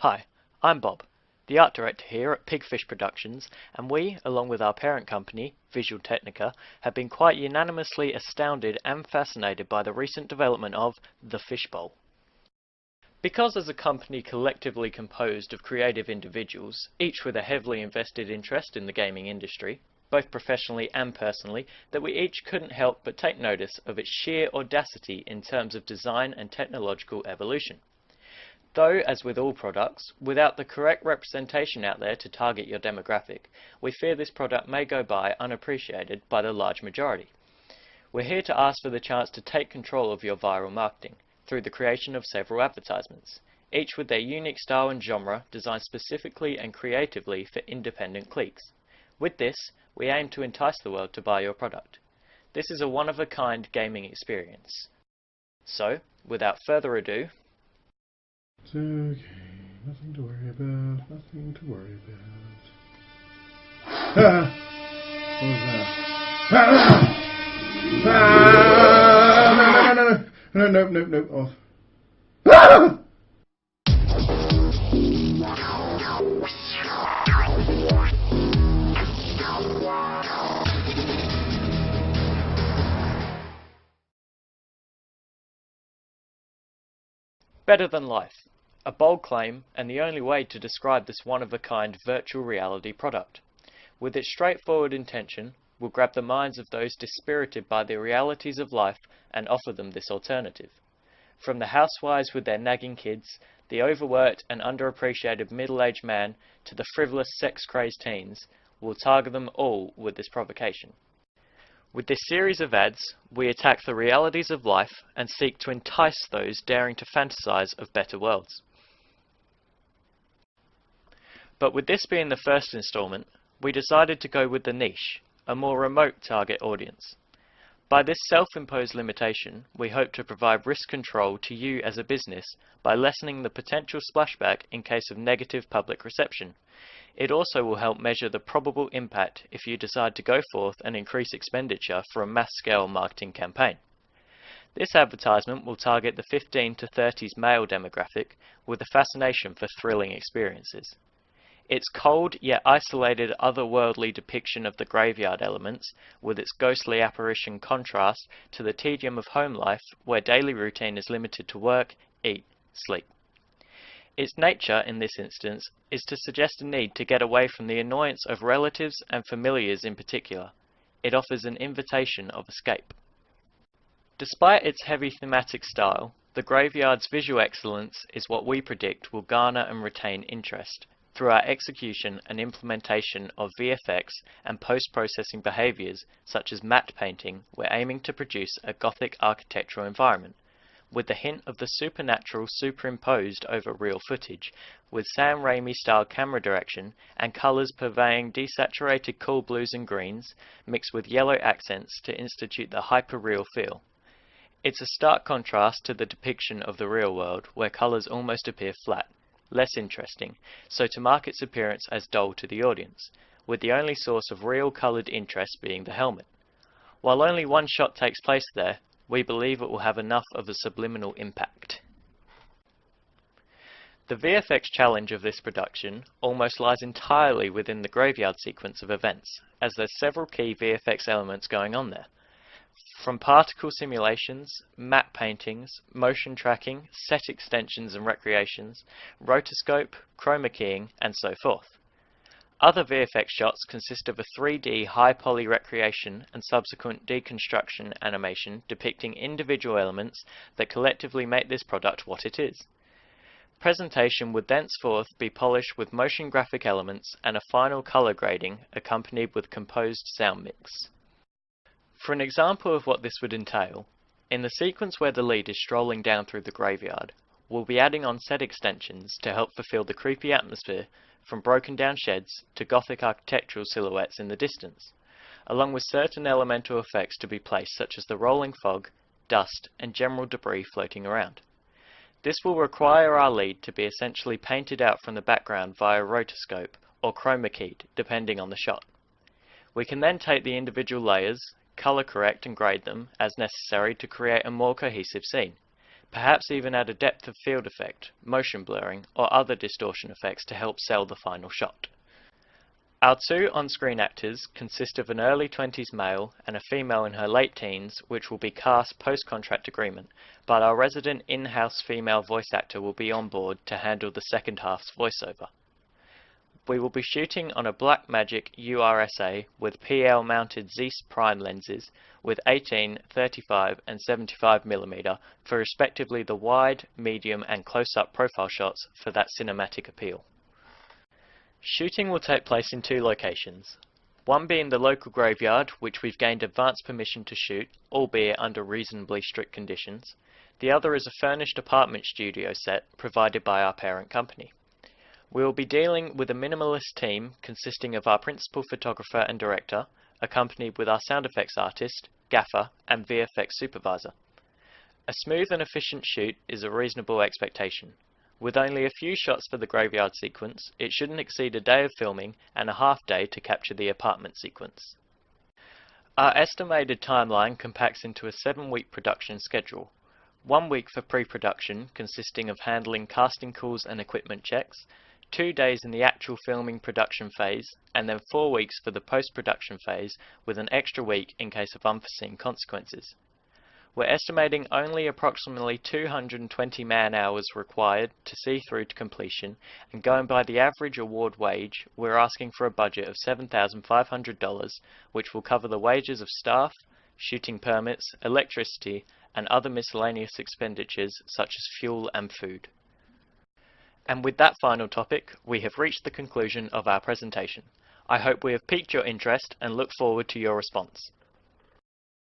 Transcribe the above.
Hi, I'm Bob, the art director here at Pigfish Productions, and we, along with our parent company, Visual Technica, have been quite unanimously astounded and fascinated by the recent development of the Fishbowl. Because as a company collectively composed of creative individuals, each with a heavily invested interest in the gaming industry, both professionally and personally, that we each couldn't help but take notice of its sheer audacity in terms of design and technological evolution. Though, as with all products, without the correct representation out there to target your demographic, we fear this product may go by unappreciated by the large majority. We're here to ask for the chance to take control of your viral marketing through the creation of several advertisements, each with their unique style and genre designed specifically and creatively for independent cliques. With this, we aim to entice the world to buy your product. This is a one-of-a-kind gaming experience. So, without further ado, it's okay, nothing to worry about, nothing to worry about. Ah! What was that? Ah! No, off. Ah! better than life. A bold claim, and the only way to describe this one-of-a-kind virtual reality product. With its straightforward intention, we'll grab the minds of those dispirited by the realities of life and offer them this alternative. From the housewives with their nagging kids, the overworked and underappreciated middle-aged man, to the frivolous sex-crazed teens, we'll target them all with this provocation. With this series of ads, we attack the realities of life and seek to entice those daring to fantasize of better worlds. But with this being the first installment, we decided to go with the niche, a more remote target audience. By this self-imposed limitation, we hope to provide risk control to you as a business by lessening the potential splashback in case of negative public reception. It also will help measure the probable impact if you decide to go forth and increase expenditure for a mass-scale marketing campaign. This advertisement will target the 15 to 30s male demographic with a fascination for thrilling experiences. Its cold yet isolated otherworldly depiction of the graveyard elements, with its ghostly apparition contrast to the tedium of home life where daily routine is limited to work, eat, sleep. Its nature in this instance is to suggest a need to get away from the annoyance of relatives and familiars in particular. It offers an invitation of escape. Despite its heavy thematic style, the graveyard's visual excellence is what we predict will garner and retain interest. Through our execution and implementation of VFX and post-processing behaviors such as matte painting, we're aiming to produce a Gothic architectural environment, with the hint of the supernatural superimposed over real footage, with Sam Raimi-style camera direction and colours purveying desaturated cool blues and greens, mixed with yellow accents to institute the hyper-real feel. It's a stark contrast to the depiction of the real world, where colours almost appear flat, less interesting, so to mark its appearance as dull to the audience, with the only source of real coloured interest being the helmet. While only one shot takes place there, we believe it will have enough of a subliminal impact. The VFX challenge of this production almost lies entirely within the graveyard sequence of events, as there's several key VFX elements going on there. From particle simulations, matte paintings, motion tracking, set extensions and recreations, rotoscope, chroma keying, and so forth. Other VFX shots consist of a 3D high-poly recreation and subsequent deconstruction animation depicting individual elements that collectively make this product what it is. Presentation would thenceforth be polished with motion graphic elements and a final color grading accompanied with composed sound mix. For an example of what this would entail, in the sequence where the lead is strolling down through the graveyard, we'll be adding on set extensions to help fulfill the creepy atmosphere from broken down sheds to Gothic architectural silhouettes in the distance, along with certain elemental effects to be placed such as the rolling fog, dust, and general debris floating around. This will require our lead to be essentially painted out from the background via rotoscope or chroma keyed, depending on the shot. We can then take the individual layers, color correct and grade them as necessary to create a more cohesive scene. perhaps even add a depth of field effect, motion blurring, or other distortion effects to help sell the final shot. Our two on-screen actors consist of an early 20s male and a female in her late teens, which will be cast post-contract agreement, but our resident in-house female voice actor will be on board to handle the second half's voiceover. We will be shooting on a Blackmagic URSA with PL mounted Zeiss prime lenses with 18, 35 and 75mm for respectively the wide, medium and close-up profile shots for that cinematic appeal. Shooting will take place in two locations, one being the local graveyard, which we've gained advance permission to shoot, albeit under reasonably strict conditions. The other is a furnished apartment studio set provided by our parent company. We will be dealing with a minimalist team consisting of our principal photographer and director, accompanied with our sound effects artist, gaffer and VFX supervisor. A smooth and efficient shoot is a reasonable expectation. With only a few shots for the graveyard sequence, it shouldn't exceed a day of filming and a half day to capture the apartment sequence. Our estimated timeline compacts into a 7-week production schedule. 1 week for pre-production, consisting of handling casting calls and equipment checks, 2 days in the actual filming production phase, and then 4 weeks for the post-production phase, with an extra week in case of unforeseen consequences. We're estimating only approximately 220 man-hours required to see through to completion, and going by the average award wage, we're asking for a budget of $7,500, which will cover the wages of staff, shooting permits, electricity, and other miscellaneous expenditures such as fuel and food. And with that final topic, we have reached the conclusion of our presentation. I hope we have piqued your interest and look forward to your response.